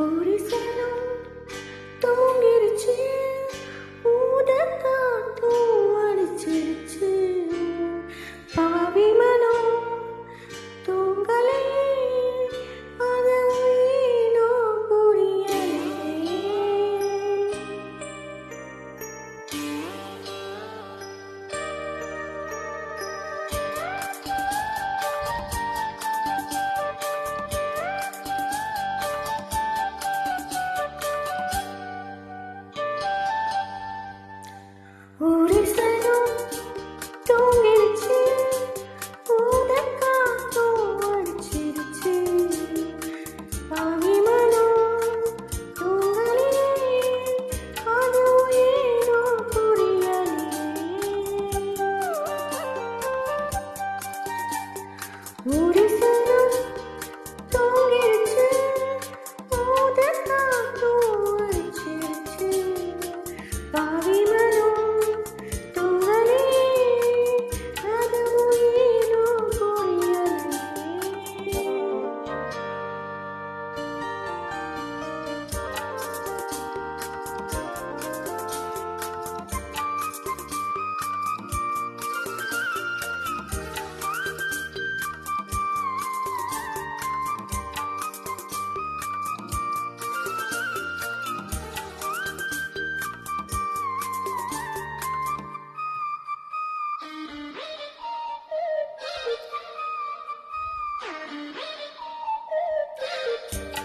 ஒரு சனம் தூங்கிருச்சு, ஊதக்கா தூவடிச்சிருச்சு. பாவி மனம் தூங்கலையே, அது ஏனோ புரியலையே. ஒரு சனம் தூங்கிருச்சு, ஊதக்கா தூவடிச்சிருச்சு. பாவி மனம் தூங்கலையே, அது ஏனோ புரியலையே. ஒரு சனம் தூங்கிருச்சு, ஊதக்கா தூவடிச்சிருச்சு. பாவி மனம்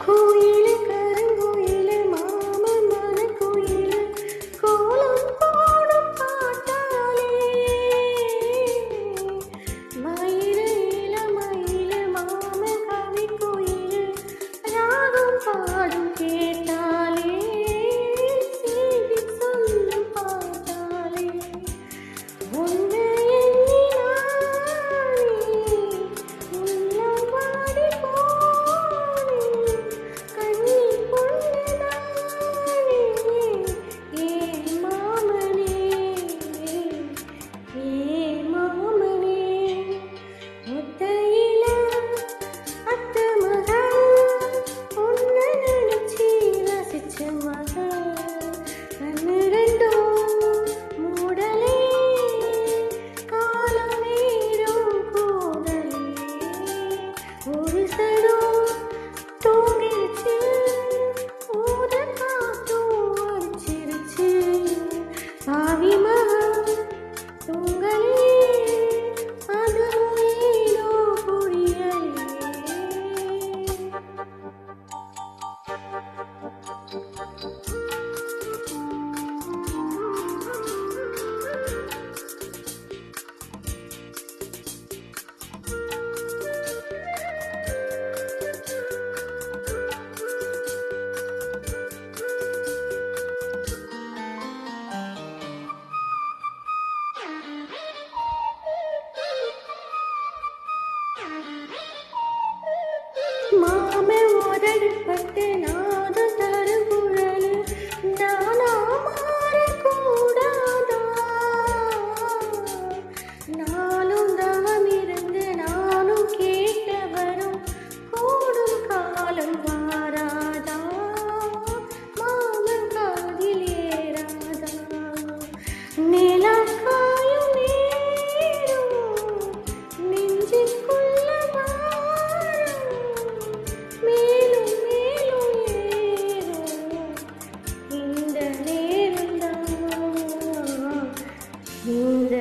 கோயிலு கருங்கோயிலு மாமன் மனக்கோயிலு கோலம் போடும் பாட்டாலே. மயிலு இளமயிலு மாமன் கவி கோயிலு ராகம் பாடும் கேட்டாலே. செய்தி சொல்லும் பாட்டாலே ஒன்று ஒரு சனம் தூங்கிருச்சு, ஊதக்கா தூவடிச்சிருச்சு. பாவி மனம் தூங்கலையே, அது ஏனோ புரியலையே. மாமன் உதடுப்பட்டு நாதம் தரும் குரலு நானா மாறக்கூடாதா? நானும் தவம் இருந்து நானும் கேட்ட வரும் கூடும் காலம் வாராதா? மாமன் காதில் ஏறாதா? நிலக்காயும் நேரம் நெஞ்சுக்குள்ள மேலும் மேலும் ஏறும் இந்த நேரம் தான், இந்த